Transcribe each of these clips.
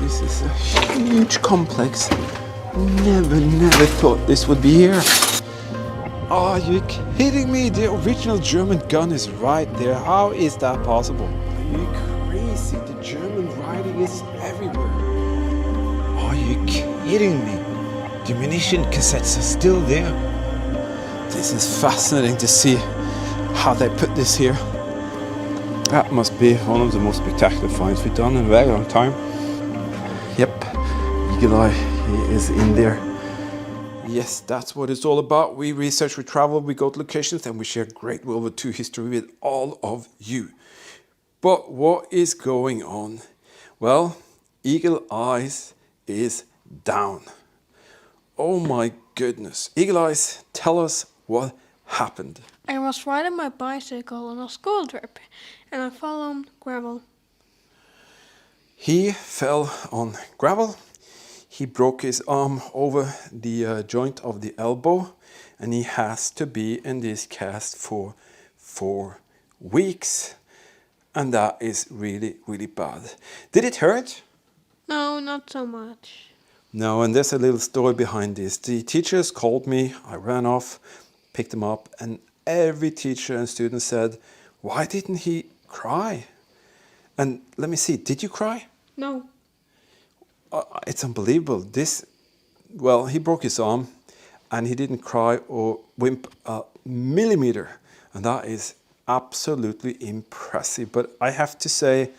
This is a huge complex. Never thought this would be here. Are you kidding me? The original German gun is right there. How is that possible? Are you crazy? The German writing is everywhere. Are you kidding me? The munition cassettes are still there. This is fascinating to see how they put this here. That must be one of the most spectacular finds we've done in a very long time. Yep, Eagle Eye, he is in there. Yes, that's what it's all about. We research, we travel, we go to locations, and we share great World War II history with all of you. But what is going on? Well, Eagle Eyes is down. Oh my goodness. Eagle Eyes, tell us what happened. I was riding my bicycle on a school trip and I fell on gravel. He fell on gravel. He broke his arm over the joint of the elbow, and he has to be in this cast for 4 weeks. And that is really, really bad. Did it hurt? No, not so much. No, and there's a little story behind this. The teachers called me, I ran off, picked him up, and every teacher and student said, why didn't he cry? And let me see, did you cry? No. It's unbelievable. He broke his arm and he didn't cry or wimp a millimeter. And that is absolutely impressive. But I have to say,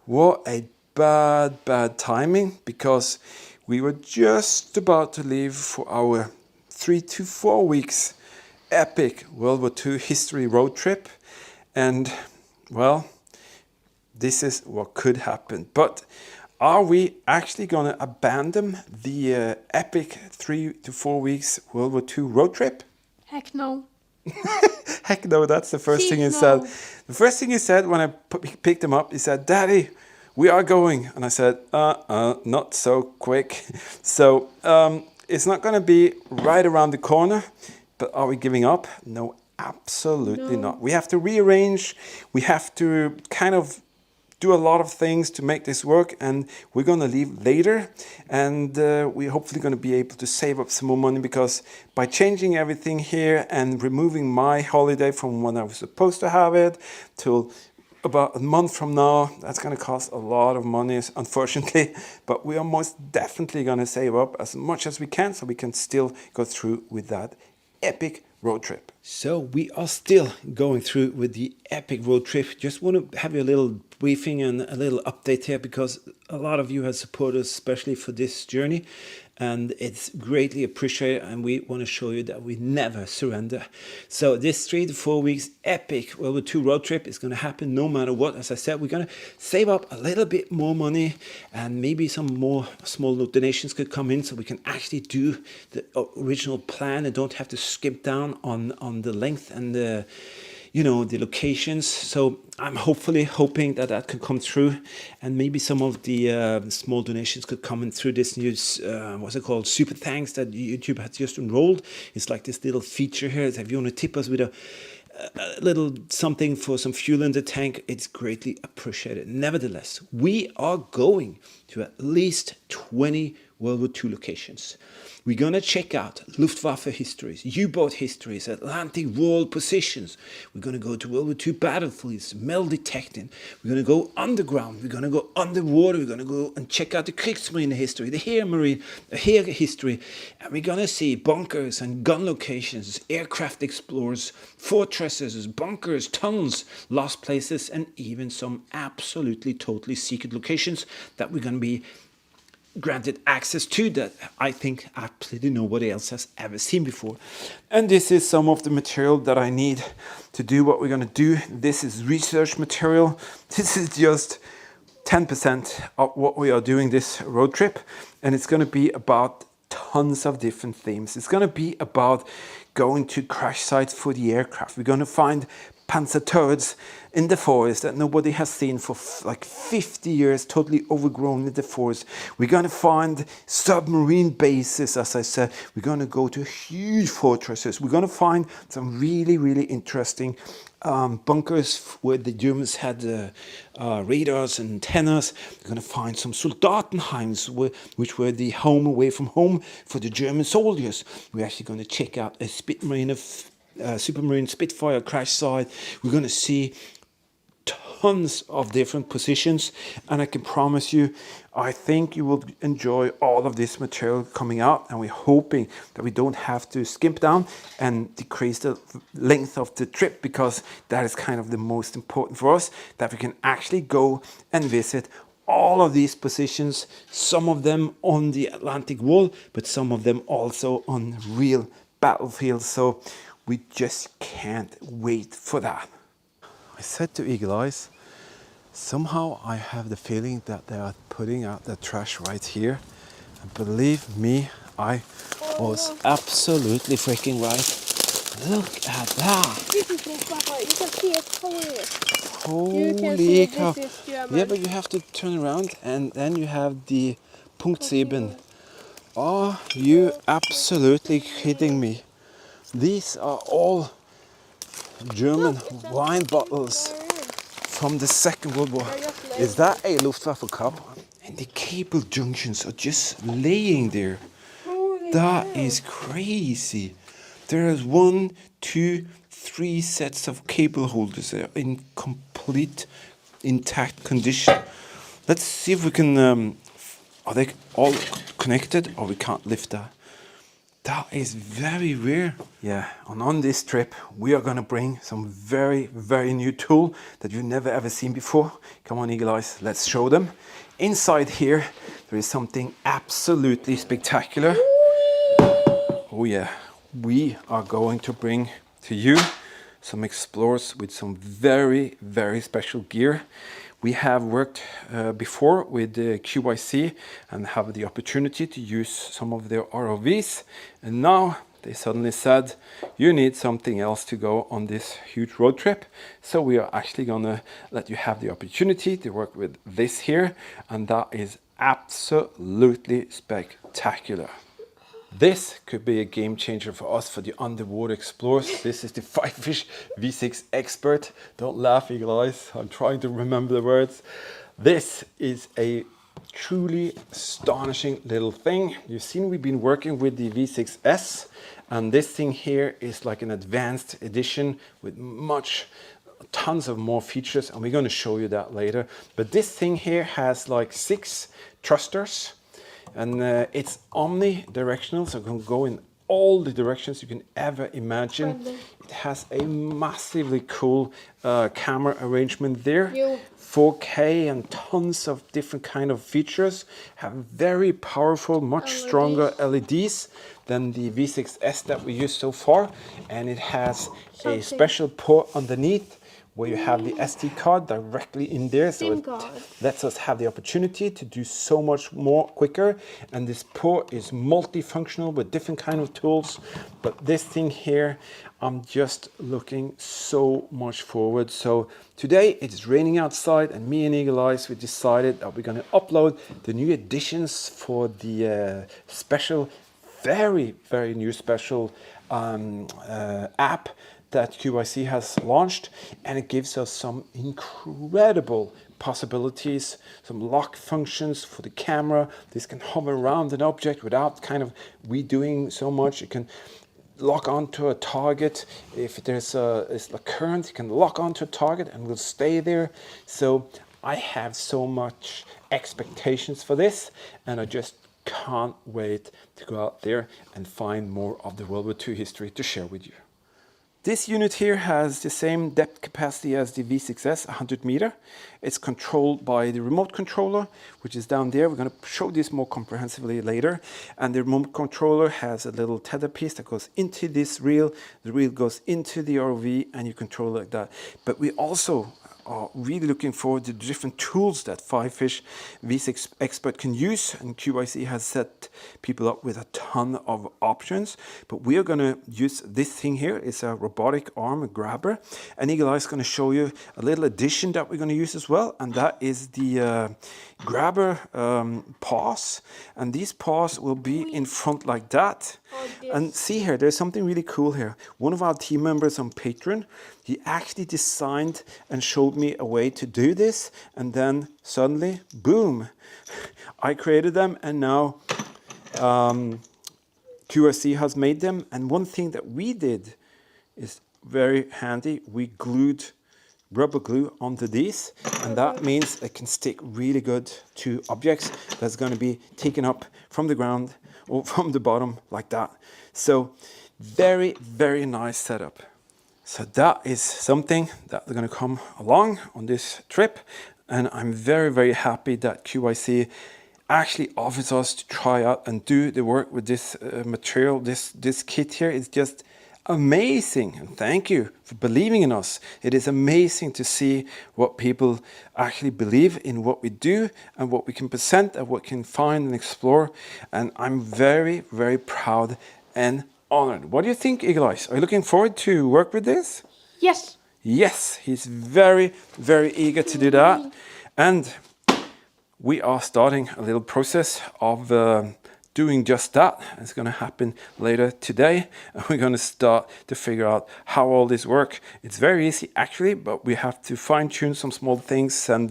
what a bad timing, because we were just about to leave for our 3 to 4 weeks epic World War II history road trip. And well, this is what could happen. But are we actually going to abandon the epic 3 to 4 weeks World War II road trip? Heck no. Heck no, that's the first thing he said. The first thing he said when I picked him up, he said, Daddy, we are going. And I said, not so quick. So it's not going to be right around the corner, but are we giving up? No, absolutely not. We have to rearrange. We have to kind of do a lot of things to make this work, and we're going to leave later, and we're hopefully going to be able to save up some more money, because by changing everything here and removing my holiday from when I was supposed to have it till about a month from now, that's going to cost a lot of money, unfortunately, but we are most definitely going to save up as much as we can so we can still go through with that epic road trip. So we are still going through with the epic road trip. Just want to have a little briefing and a little update here, because a lot of you have supported us, especially for this journey, and it's greatly appreciated, and we want to show you that we never surrender. So this 3 to 4 weeks epic World War II road trip is going to happen no matter what. As I said, we're going to save up a little bit more money, and maybe some more small donations could come in so we can actually do the original plan and don't have to skip down on the length and the the locations. So I'm hoping that can come through, and maybe some of the small donations could come in through this new what's it called, super thanks that YouTube has just enrolled. It's like this little feature here that if you want to tip us with a little something for some fuel in the tank, it's greatly appreciated. Nevertheless, we are going to at least 20 World War II locations. We're going to check out Luftwaffe histories, U-boat histories, Atlantic world positions. We're going to go to World War II battlefields, metal detecting. We're going to go underground. We're going to go underwater. We're going to go and check out the Kriegsmarine history, the Heer history. And we're going to see bunkers and gun locations, aircraft explorers, fortresses, bunkers, tunnels, lost places, and even some absolutely totally secret locations that we're going to be granted access to, that I think absolutely nobody else has ever seen before. And this is some of the material that I need to do what we're going to do. This is research material. This is just 10% of what we are doing this road trip, and it's going to be about tons of different themes. It's going to be about going to crash sites for the aircraft. We're going to find panzer turrets in the forest that nobody has seen for like 50 years, totally overgrown in the forest. We're going to find submarine bases, as I said. We're going to go to huge fortresses. We're going to find some really, really interesting bunkers where the Germans had radars and antennas. We're going to find some Soldatenheims, which were the home away from home for the German soldiers. We're actually going to check out a Supermarine Spitfire crash site. We're going to see tons of different positions, and I can promise you, I think you will enjoy all of this material coming out, and we're hoping that we don't have to skimp down and decrease the length of the trip, because that is kind of the most important for us, that we can actually go and visit all of these positions, some of them on the Atlantic Wall, but some of them also on real battlefields. So we just can't wait for that. I said to Eagle Eyes, somehow I have the feeling that they are putting out the trash right here. And believe me, I was absolutely freaking right. Look at that. This is not Papa. You can see it holy. Holy cow. This is German. Yeah, but you have to turn around and then you have the Punkt 7. Are you absolutely kidding me? These are all German wine bottles from the Second World War. Is that a Luftwaffe cup? And the cable junctions are just laying there. That is crazy. There is 1, 2, 3 sets of cable holders there in complete intact condition. Let's see if we can, are they all connected, or we can't lift that? That is very rare. Yeah, and on this trip, we are gonna bring some very, very new tool that you've never ever seen before. Come on, Eagle Eyes, let's show them. Inside here, there is something absolutely spectacular. Oh yeah, we are going to bring to you some explorers with some very, very special gear. We have worked before with the QYSea and have the opportunity to use some of their ROVs, and now they suddenly said you need something else to go on this huge road trip. So we are actually gonna let you have the opportunity to work with this here, and that is absolutely spectacular. This could be a game changer for us, for the underwater explorers. This is the Fifish V6 Expert. Don't laugh, Eagle Eyes. I'm trying to remember the words. This is a truly astonishing little thing. You've seen we've been working with the V6S, and this thing here is like an advanced edition with tons of more features, and we're going to show you that later. But this thing here has like 6 thrusters. And it's omnidirectional, so it can go in all the directions you can ever imagine. It has a massively cool camera arrangement there. 4K and tons of different kind of features. Have very powerful, much stronger LEDs than the V6S that we used so far. And it has a special port underneath where you have the SD card directly in there, so it lets us have the opportunity to do so much more quicker. And this port is multifunctional with different kind of tools. But this thing here, I'm just looking so much forward. So today it's raining outside, and me and Eagle Eyes, we decided that we're going to upload the new additions for the special, very, very new special app that QYSea has launched, and it gives us some incredible possibilities, some lock functions for the camera. This can hover around an object without kind of we doing so much. It can lock onto a target. If there's a current, you can lock onto a target and will stay there. So I have so much expectations for this, and I just can't wait to go out there and find more of the World War II history to share with you. This unit here has the same depth capacity as the V6S, 100 meter. It's controlled by the remote controller, which is down there. We're going to show this more comprehensively later. And the remote controller has a little tether piece that goes into this reel. The reel goes into the ROV, and you control it like that. But we also are really looking forward to the different tools that Fifish V6 Expert can use, and QYSea has set people up with a ton of options. But we are going to use this thing here. It's a robotic arm grabber, and Eagle Eye is going to show you a little addition that we're going to use as well, and that is the grabber paws, and these paws will be in front like that. And see here, there's something really cool here. One of our team members on Patreon, he actually designed and showed me a way to do this, and then suddenly, boom, I created them, and now QYSea has made them. And one thing that we did is very handy. We glued rubber glue onto these, and that means it can stick really good to objects that's going to be taken up from the ground or from the bottom like that. So very, very nice setup. So that is something that they're going to come along on this trip, and I'm very, very happy that QYSea actually offers us to try out and do the work with this material. This kit here is just amazing, and thank you for believing in us. It is amazing to see what people actually believe in what we do and what we can present and what we can find and explore, and I'm very, very proud and honored. What do you think, Eagle Eyes? Are you looking forward to work with this? Yes. Yes, he's very, very eager to do that, and we are starting a little process of doing just that. It's going to happen later today, and we're going to start to figure out how all this works. It's very easy actually, but we have to fine tune some small things, and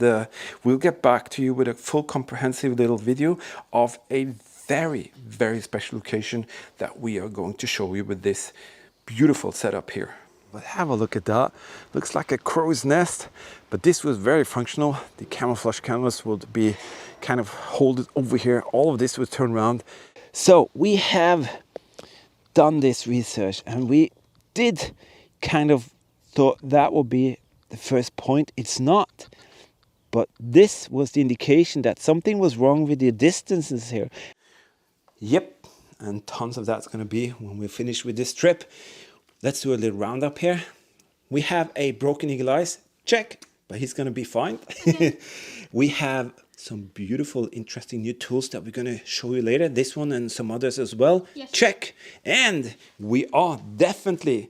we'll get back to you with a full comprehensive little video of a very, very special location that we are going to show you with this beautiful setup here. But have a look at that. Looks like a crow's nest, but this was very functional. The camouflage canvas would be kind of hold it over here. All of this would turn around. So we have done this research, and we did kind of thought that would be the first point. It's not. But this was the indication that something was wrong with the distances here. Yep, and tons of that's going to be when we finish with this trip. Let's do a little roundup here. We have a broken Eagle Eyes, check, but he's going to be fine. Okay. We have some beautiful, interesting new tools that we're going to show you later. This one and some others as well, yes. Check. And we are definitely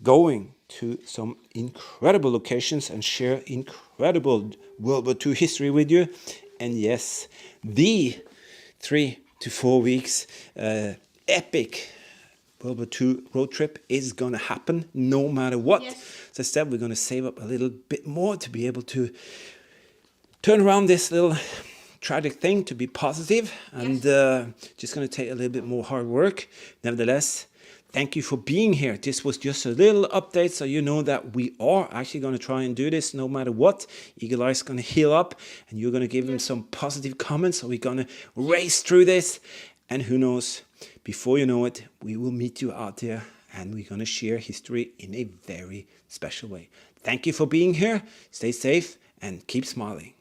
going to some incredible locations and share incredible World War II history with you. And yes, the 3 to 4 weeks epic World War II road trip is going to happen no matter what. Yes. As I said, we're going to save up a little bit more to be able to turn around this little tragic thing to be positive, and just going to take a little bit more hard work. Nevertheless, thank you for being here. This was just a little update so you know that we are actually going to try and do this no matter what. Eagle Eye is going to heal up, and you're going to give him some positive comments, so we're going to race through this. And who knows, before you know it, we will meet you out there, and we're going to share history in a very special way. Thank you for being here. Stay safe and keep smiling.